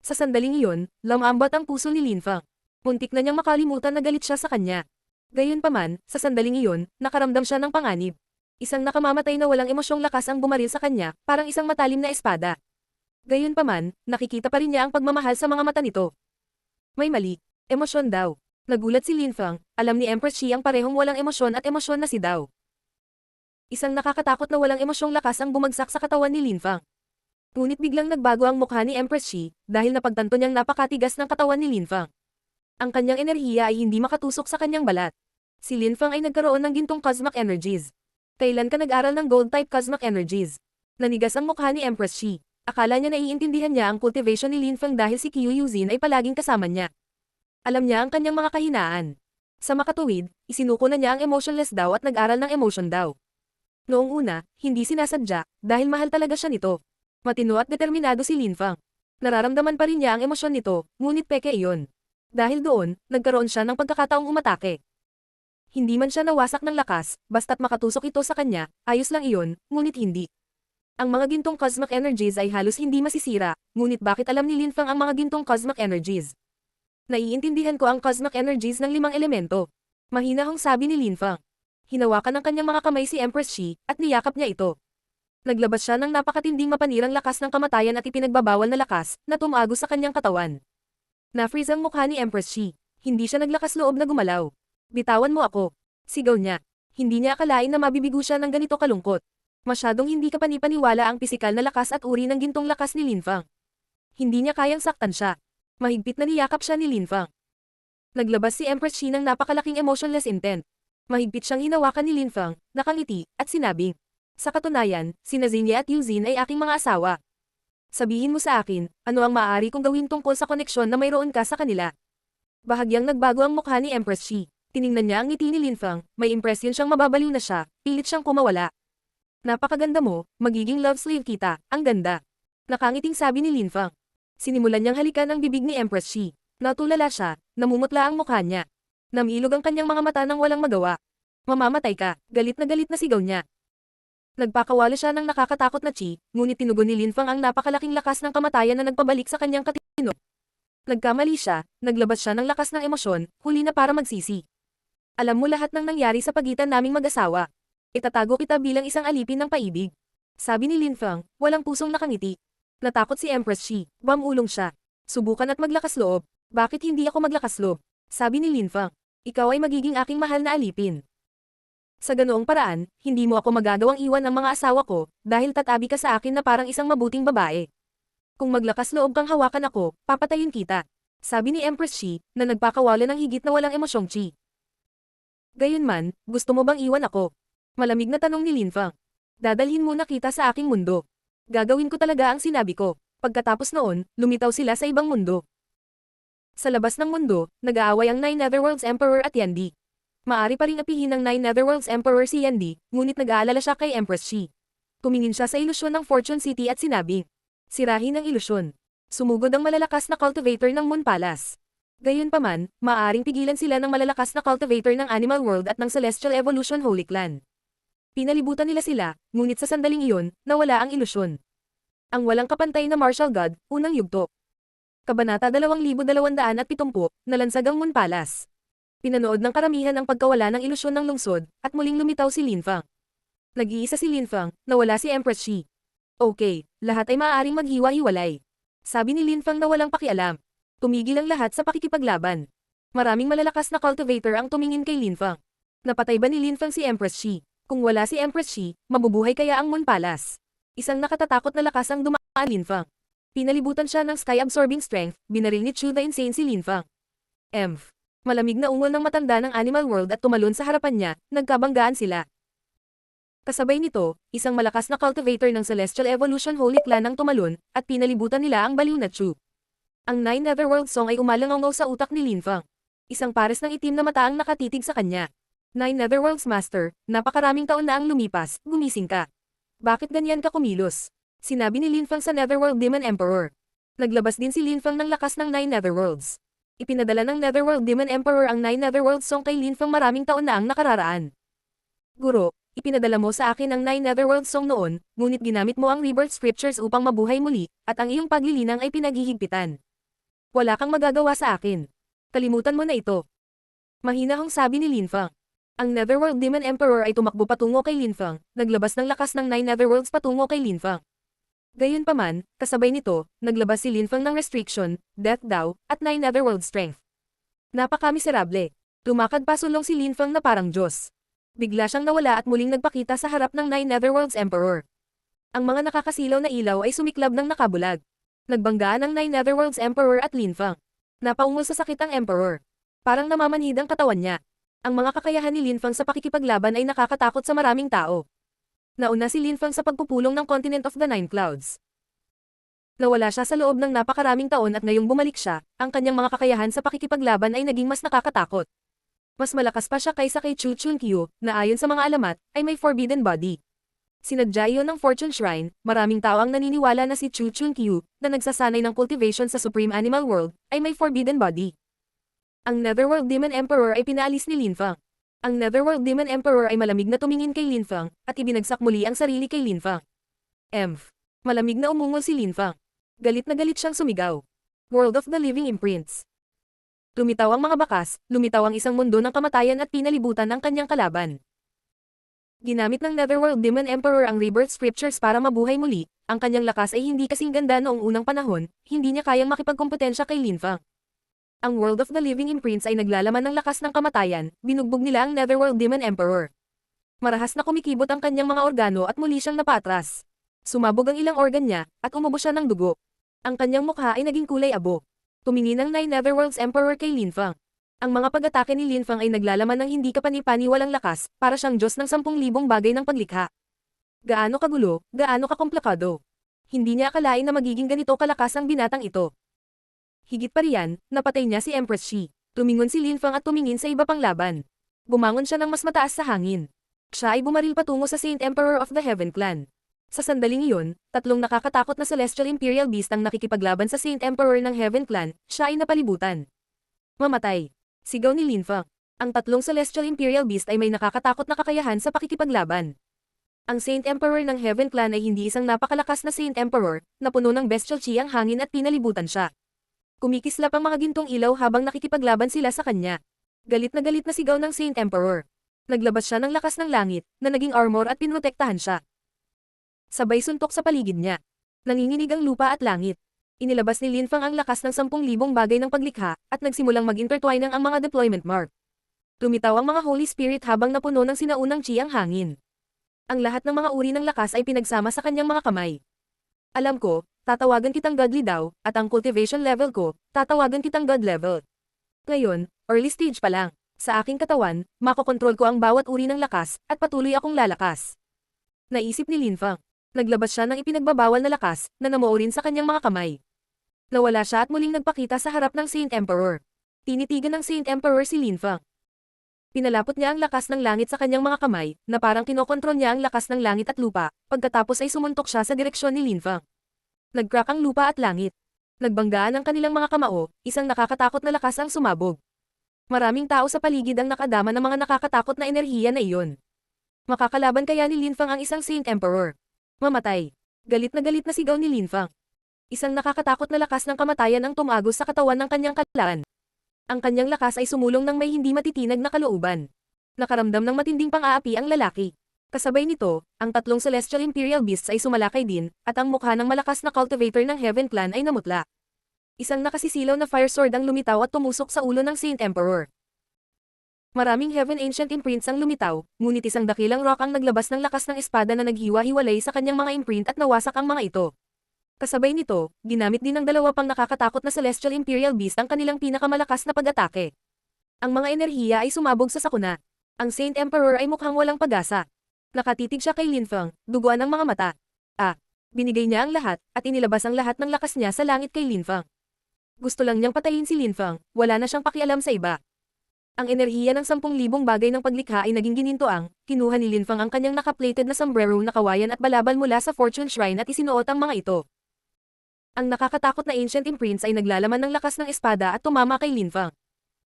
Sa sandaling iyon, lamambat ang puso ni Lin Fang. Muntik na niyang makalimutan na galit siya sa kanya. Gayunpaman, sa sandaling iyon, nakaramdam siya ng panganib. Isang nakamamatay na walang emosyong lakas ang bumaril sa kanya, parang isang matalim na espada. Gayunpaman, nakikita pa rin niya ang pagmamahal sa mga mata nito. May mali. Emosyon daw. Nagulat si Lin Fang, alam ni Empress Shi ang parehong walang emosyon at emosyon na si Dao. Isang nakakatakot na walang emosyong lakas ang bumagsak sa katawan ni Lin Fang. Ngunit biglang nagbago ang mukha ni Empress Shi, dahil napagtanto niyang napakatigas ng katawan ni Lin Fang. Ang kanyang enerhiya ay hindi makatusok sa kanyang balat. Si Lin Fang ay nagkaroon ng gintong cosmic energies. Kailan ka nag-aral ng gold-type cosmic energies? Nanigas ang mukha ni Empress Shi. Akala niya naiintindihan niya ang cultivation ni Lin Fang dahil si Qiu Yuzin ay palaging kasama niya. Alam niya ang kanyang mga kahinaan. Sa makatuwid, isinuko na niya ang emotionless daw at nag-aral ng emotion daw. Noong una, hindi sinasadya, dahil mahal talaga siya nito. Matino at determinado si Lin Fang. Nararamdaman pa rin niya ang emosyon nito, ngunit peke iyon. Dahil doon, nagkaroon siya ng pagkakataong umatake. Hindi man siya nawasak ng lakas, basta't makatusok ito sa kanya, ayos lang iyon, ngunit hindi. Ang mga gintong cosmic energies ay halos hindi masisira, ngunit bakit alam ni Lin Fang ang mga gintong cosmic energies? Naiintindihan ko ang cosmic energies ng 5 elemento. Mahinahong sabi ni Lin Fang. Hinawakan ng kanyang mga kamay si Empress Shi, at niyakap niya ito. Naglabas siya ng napakatinding mapanirang lakas ng kamatayan at ipinagbabawal na lakas, na tumagos sa kanyang katawan. Na-freeze ang mukha ni Empress Shi. Hindi siya naglakas loob na gumalaw. Bitawan mo ako. Sigaw niya. Hindi niya akalain na mabibigo siya ng ganito kalungkot. Masyadong hindi kapanipaniwala ang pisikal na lakas at uri ng gintong lakas ni Lin Fang. Hindi niya kayang saktan siya. Mahigpit na niyakap siya ni Lin Fang. Naglabas si Empress Shi ng napakalaking emotionless intent. Mahigpit siyang hinawakan ni Lin Fang, nakangiti, at sinabing, sa katunayan, sina Zinya at Yuzin ay aking mga asawa. Sabihin mo sa akin, ano ang maaari kong gawin tungkol sa koneksyon na mayroon ka sa kanila? Bahagyang nagbago ang mukha ni Empress Shi. Tiningnan niya ang ngiti ni Lin Fang, may impresyon siyang mababaliw na siya, pilit siyang kumawala. Napakaganda mo, magiging love slave kita, ang ganda. Nakangiting sabi ni Lin Fang. Sinimulan niyang halikan ang bibig ni Empress Shi. Natulala siya, namumutla ang mukha niya. Namilog ang kanyang mga mata nang walang magawa. Mamamatay ka, galit na sigaw niya. Nagpakawala siya ng nakakatakot na chi, ngunit tinugon ni Lin Fang ang napakalaking lakas ng kamatayan na nagpabalik sa kanyang katino. Nagkamali siya, naglabas siya ng lakas ng emosyon, huli na para magsisi. Alam mo lahat ng nangyari sa pagitan naming mag-asawa. Itatago kita bilang isang alipin ng paibig. Sabi ni Lin Fang, walang pusong nakangiti. Natakot si Empress Shi, bamulong siya. Subukan at maglakas loob. Bakit hindi ako maglakas loob? Sabi ni Lin Fang, ikaw ay magiging aking mahal na alipin. Sa ganoong paraan, hindi mo ako magagawang iwan ang mga asawa ko, dahil tatabi ka sa akin na parang isang mabuting babae. Kung maglakas loob kang hawakan ako, papatayin kita. Sabi ni Empress Shi, na nagpakawala ng higit na walang emosyong chi. Gayunman, gusto mo bang iwan ako? Malamig na tanong ni Lin Fang. Dadalhin muna kita sa aking mundo. Gagawin ko talaga ang sinabi ko. Pagkatapos noon, lumitaw sila sa ibang mundo. Sa labas ng mundo, nag-aaway ang Nine Netherworld's Emperor at Yandy. Maari pa ring apihin ng Nine Netherworld's Emperor si Yandy, ngunit nag-aalala siya kay Empress Shi. Tumingin siya sa ilusyon ng Fortune City at sinabing, sirahin ang ilusyon. Sumugod ang malalakas na cultivator ng Moon Palace. Gayunpaman, maaaring pigilan sila ng malalakas na cultivator ng Animal World at ng Celestial Evolution Holy Clan. Pinalibutan nila sila, ngunit sa sandaling iyon, nawala ang ilusyon. Ang walang kapantay na Martial God, unang yugto. Kabanata 2270, nalansag ang Moon Palace. Pinanood ng karamihan ang pagkawala ng ilusyon ng lungsod, at muling lumitaw si Lin Fang. Nag-iisa si Lin Fang, nawala si Empress Shi. Okay, lahat ay maaaring maghiwa-hiwalay. Sabi ni Lin Fang na walang pakialam. Tumigil ang lahat sa pakikipaglaban. Maraming malalakas na cultivator ang tumingin kay Lin Fang. Napatay ba ni Lin Fang si Empress Shi? Kung wala si Empress Shi, mabubuhay kaya ang Moon Palace? Isang nakatatakot na lakas ang dumaan Lin Fang. Pinalibutan siya ng sky-absorbing strength, binaril ni Chu the Insane si Lin Fang. Malamig na ungol ng matanda ng Animal World at tumalon sa harapan niya, nagkabanggaan sila. Kasabay nito, isang malakas na cultivator ng Celestial Evolution Holy Clan ang tumalon, at pinalibutan nila ang baliw na Chu. Ang Nine Netherworld Song ay umalangaw sa utak ni Lin Fang. Isang pares ng itim na mata ang nakatitig sa kanya. Nine Netherworld's Master, napakaraming taon na ang lumipas, gumising ka. Bakit ganyan ka kumilos? Sinabi ni Lin Fang sa Netherworld Demon Emperor. Naglabas din si Lin Fang ng lakas ng Nine Netherworlds. Ipinadala ng Netherworld Demon Emperor ang Nine Netherworld Song kay Lin Fang maraming taon na ang nakararaan. Guro, ipinadala mo sa akin ang Nine Netherworld Song noon, ngunit ginamit mo ang Rebirth Scriptures upang mabuhay muli, at ang iyong paglilinang ay pinaghihigpitan. Wala kang magagawa sa akin. Kalimutan mo na ito. Mahinahong sabi ni Lin Fang. Ang Netherworld Demon Emperor ay tumakbo patungo kay Lin Fang, naglabas ng lakas ng Nine Netherworlds patungo kay Lin Fang. Gayunpaman, kasabay nito, naglabas si Lin Fang ng Restriction, Death Daw, at Nine Netherworld Strength. Napaka-miserable. Lumakad pa sulong si Lin Fang na parang Diyos. Bigla siyang nawala at muling nagpakita sa harap ng Nine Netherworld's Emperor. Ang mga nakakasilaw na ilaw ay sumiklab ng nakabulag. Nagbanggaan ang Nine Netherworld's Emperor at Lin Fang. Napaungol sa sakit ang Emperor. Parang namamanhid ang katawan niya. Ang mga kakayahan ni Lin Fang sa pakikipaglaban ay nakakatakot sa maraming tao. Nauna si Lin Fang sa pagpupulong ng Continent of the Nine Clouds. Nawala siya sa loob ng napakaraming taon at ngayong bumalik siya, ang kanyang mga kakayahan sa pakikipaglaban ay naging mas nakakatakot. Mas malakas pa siya kaysa kay Chu Chunkyu, na ayon sa mga alamat, ay may forbidden body. Sinadya iyon ng Fortune Shrine, maraming tao ang naniniwala na si Chu Chunkyu, na nagsasanay ng cultivation sa Supreme Animal World, ay may forbidden body. Ang Netherworld Demon Emperor ay pinaalis ni Lin Fang. Ang Netherworld Demon Emperor ay malamig na tumingin kay Lin Fang, at ibinagsak muli ang sarili kay Lin Fang. Malamig na umungol si Lin Fang. Galit na galit siyang sumigaw. World of the Living Imprints. Lumitaw ang mga bakas, lumitaw ang isang mundo ng kamatayan at pinalibutan ang kanyang kalaban. Ginamit ng Netherworld Demon Emperor ang Rebirth Scriptures para mabuhay muli, ang kanyang lakas ay hindi kasing ganda noong unang panahon, hindi niya kayang makipagkompetensya kay Lin Fang. Ang World of the Living Imprints ay naglalaman ng lakas ng kamatayan, binugbog nila ang Netherworld Demon Emperor. Marahas na kumikibot ang kanyang mga organo at muli siyang napaatras. Sumabog ang ilang organ niya, at umubo siya ng dugo. Ang kanyang mukha ay naging kulay abo. Tumingin ang Nine Netherworld's Emperor kay Lin Fang. Ang mga pag-atake ni Lin Fang ay naglalaman ng hindi kapani-paniwalang lakas, para siyang Diyos ng 10,000 bagay ng paglikha. Gaano kagulo, gaano kakomplikado. Hindi niya akalain na magiging ganito kalakas ang binatang ito. Higit pa riyan, napatay niya si Empress Shi. Tumingon si Lin Fang at tumingin sa iba pang laban. Bumangon siya ng mas mataas sa hangin. Siya ay bumaril patungo sa Saint Emperor of the Heaven Clan. Sa sandaling iyon, tatlong nakakatakot na Celestial Imperial Beast ang nakikipaglaban sa Saint Emperor ng Heaven Clan, siya ay napalibutan. Mamatay. Sigaw ni Lin Fang. Ang tatlong Celestial Imperial Beast ay may nakakatakot na kakayahan sa pakikipaglaban. Ang Saint Emperor ng Heaven Clan ay hindi isang napakalakas na Saint Emperor, na puno ng bestial chi ang hangin at pinalibutan siya. Kumikislap ang mga gintong ilaw habang nakikipaglaban sila sa kanya. Galit na sigaw ng Saint Emperor. Naglabas siya ng lakas ng langit, na naging armor at pinrotektahan siya. Sabay suntok sa paligid niya. Nanginginig ang lupa at langit. Inilabas ni Lin Fang ang lakas ng 10,000 bagay ng paglikha, at nagsimulang mag-intertwine ang mga deployment mark. Lumitaw ang mga Holy Spirit habang napuno ng sinaunang chi ang hangin. Ang lahat ng mga uri ng lakas ay pinagsama sa kanyang mga kamay. Alam ko, tatawagan kitang godly daw, at ang cultivation level ko, tatawagan kitang god level. Ngayon, early stage pa lang. Sa aking katawan, makokontrol ko ang bawat uri ng lakas, at patuloy akong lalakas. Naisip ni Lin Fang. Naglabas siya ng ipinagbabawal na lakas, na namuo rin sa kanyang mga kamay. Nawala siya at muling nagpakita sa harap ng Saint Emperor. Tinitigan ng Saint Emperor si Lin Fang. Pinalapot niya ang lakas ng langit sa kanyang mga kamay, na parang kinokontrol niya ang lakas ng langit at lupa, pagkatapos ay sumuntok siya sa direksyon ni Lin Fang. Nag-crack ang lupa at langit. Nagbanggaan ang kanilang mga kamao, isang nakakatakot na lakas ang sumabog. Maraming tao sa paligid ang nakadama ng mga nakakatakot na enerhiya na iyon. Makakalaban kaya ni Lin Fang ang isang Saint Emperor? Mamatay. Galit na sigaw ni Lin Fang. Isang nakakatakot na lakas ng kamatayan ang tumagos sa katawan ng kanyang kalaban. Ang kanyang lakas ay sumulong ng may hindi matitinag na kalooban. Nakaramdam ng matinding pang-aapi ang lalaki. Kasabay nito, ang tatlong Celestial Imperial Beasts ay sumalakay din, at ang mukha ng malakas na cultivator ng Heaven Clan ay namutla. Isang nakasisilaw na fire sword ang lumitaw at tumusok sa ulo ng Saint Emperor. Maraming Heaven Ancient Imprints ang lumitaw, ngunit isang dakilang rock ang naglabas ng lakas ng espada na naghiwa-hiwalay sa kanyang mga imprint at nawasak ang mga ito. Kasabay nito, ginamit din ng dalawa pang nakakatakot na Celestial Imperial Beast ang kanilang pinakamalakas na pag-atake. Ang mga enerhiya ay sumabog sa sakuna. Ang Saint Emperor ay mukhang walang pag-asa. Nakatitig siya kay Lin Fang, duguan ang mga mata. Binigay niya ang lahat, at inilabas ang lahat ng lakas niya sa langit kay Lin Fang. Gusto lang niyang patayin si Lin Fang, wala na siyang pakialam sa iba. Ang enerhiya ng 10,000 bagay ng paglikha ay naging ginintoang, kinuha ni Lin Fang ang kanyang naka-plated na sombrero na kawayan at balabal mula sa Fortune Shrine at isinuot ang mga ito. Ang nakakatakot na Ancient Imprints ay naglalaman ng lakas ng espada at tumama kay Lin Fang.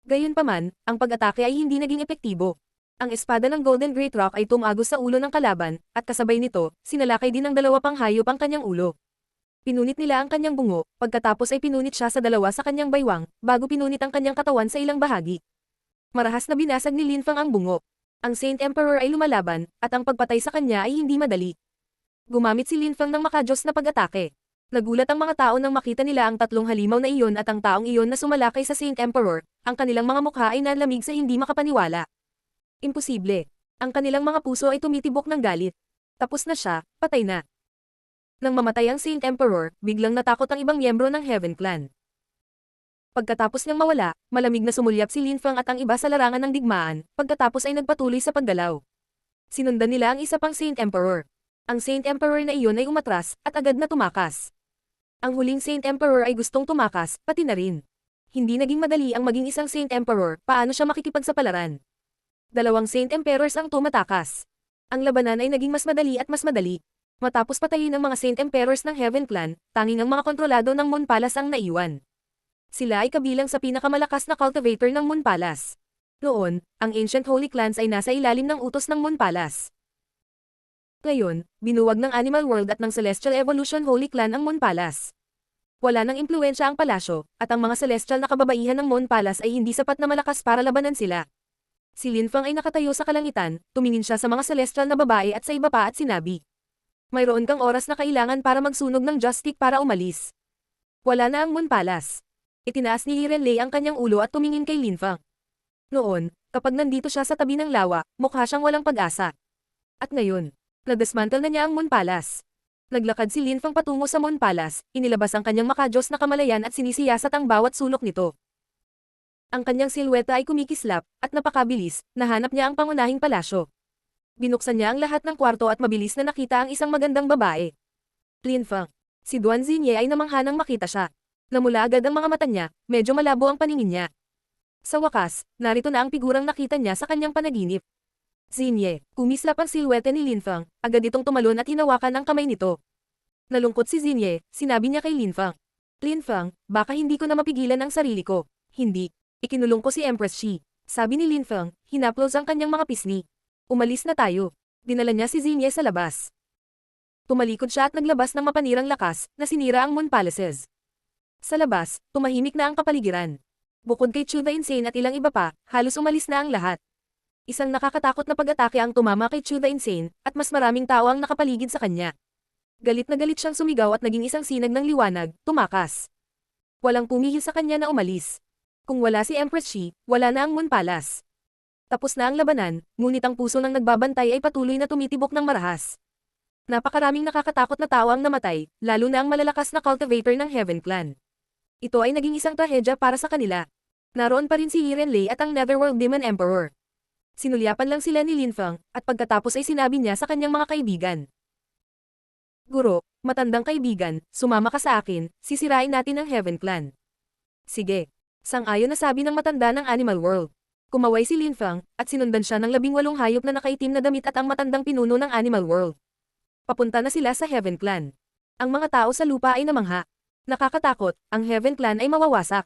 Gayunpaman, ang pag-atake ay hindi naging epektibo. Ang espada ng Golden Great Rock ay tumagos sa ulo ng kalaban, at kasabay nito, sinalakay din ng dalawa pang hayop ang kanyang ulo. Pinunit nila ang kanyang bungo, pagkatapos ay pinunit siya sa dalawa sa kanyang baywang, bago pinunit ang kanyang katawan sa ilang bahagi. Marahas na binasag ni Lin Fang ang bungo. Ang Saint Emperor ay lumalaban, at ang pagpatay sa kanya ay hindi madali. Gumamit si Lin Fang ng makajos na pag-atake. Nagulat ang mga tao nang makita nila ang tatlong halimaw na iyon at ang taong iyon na sumalakay sa Saint Emperor, ang kanilang mga mukha ay nalamig sa hindi makapaniwala. Imposible. Ang kanilang mga puso ay tumitibok ng galit. Tapos na siya, patay na. Nang mamatay ang Saint Emperor, biglang natakot ang ibang miyembro ng Heaven Clan. Pagkatapos niyang mawala, malamig na sumulyap si Lin Fang at ang iba sa larangan ng digmaan, pagkatapos ay nagpatuloy sa paggalaw. Sinundan nila ang isa pang Saint Emperor. Ang Saint Emperor na iyon ay umatras, at agad na tumakas. Ang huling Saint Emperor ay gustong tumakas, pati na rin. Hindi naging madali ang maging isang Saint Emperor, paano siya makikipagsapalaran? Dalawang Saint Emperors ang tumatakas. Ang labanan ay naging mas madali at mas madali. Matapos patayin ang mga Saint Emperors ng Heaven Clan, tanging ang mga kontrolado ng Moon Palace ang naiwan. Sila ay kabilang sa pinakamalakas na cultivator ng Moon Palace. Noon, ang Ancient Holy Clans ay nasa ilalim ng utos ng Moon Palace. Ngayon, binuwag ng Animal World at ng Celestial Evolution Holy Clan ang Moon Palace. Wala nang impluwensya ang palasyo, at ang mga celestial na kababaihan ng Moon Palace ay hindi sapat na malakas para labanan sila. Si Lin Fang ay nakatayo sa kalangitan, tumingin siya sa mga celestial na babae at sa iba pa at sinabi. Mayroon kang oras na kailangan para magsunog ng Just Stick para umalis. Wala na ang Moon Palace. Itinaas ni Renlei ang kanyang ulo at tumingin kay Lin Fang. Noon, kapag nandito siya sa tabi ng lawa, mukha siyang walang pag-asa. At ngayon, nadismantle na niya ang Moon Palace. Naglakad si Lin Fang patungo sa Moon Palace, inilabas ang kanyang makajos na kamalayan at sinisiyasat ang bawat sulok nito. Ang kanyang silweta ay kumikislap, at napakabilis, nahanap niya ang pangunahing palasyo. Binuksan niya ang lahat ng kwarto at mabilis na nakita ang isang magandang babae. Lin Fang. Si Duan Xinye ay namangha nang makita siya. Namula agad ang mga mata niya, medyo malabo ang paningin niya. Sa wakas, narito na ang figurang nakita niya sa kanyang panaginip. Xinye, kumislap ang silwete ni Lin Fang, agad itong tumalon at hinawakan ang kamay nito. Nalungkot si Xinye, sinabi niya kay Lin Fang. Lin Fang, baka hindi ko na mapigilan ang sarili ko. Hindi. Ikinulong ko si Empress Shi. Sabi ni Lin Fang, hinaplos ang kanyang mga pisngi. Umalis na tayo. Dinala niya si Xinye sa labas. Tumalikod siya at naglabas ng mapanirang lakas, na sinira ang Moon Palaces. Sa labas, tumahimik na ang kapaligiran. Bukod kay Chu the Insane at ilang iba pa, halos umalis na ang lahat. Isang nakakatakot na pag-atake ang tumama kay Chu the Insane, at mas maraming tao ang nakapaligid sa kanya. Galit na galit siyang sumigaw at naging isang sinag ng liwanag, tumakas. Walang pumihil sa kanya na umalis. Kung wala si Empress Shi, wala na ang Moon Palace. Tapos na ang labanan, ngunit ang puso ng nagbabantay ay patuloy na tumitibok ng marahas. Napakaraming nakakatakot na tao ang namatay, lalo na ang malalakas na cultivator ng Heaven Clan. Ito ay naging isang trahedya para sa kanila. Naroon pa rin si Renlei at ang Netherworld Demon Emperor. Sinulyapan lang sila ni Lin Fang, at pagkatapos ay sinabi niya sa kanyang mga kaibigan. Guro, matandang kaibigan, sumama ka sa akin, sisirain natin ang Heaven Clan. Sige. Sang-ayon na sabi ng matanda ng Animal World. Kumaway si Lin Fang, at sinundan siya ng 18 hayop na nakaitim na damit at ang matandang pinuno ng Animal World. Papunta na sila sa Heaven Clan. Ang mga tao sa lupa ay namangha. Nakakatakot, ang Heaven Clan ay mawawasak.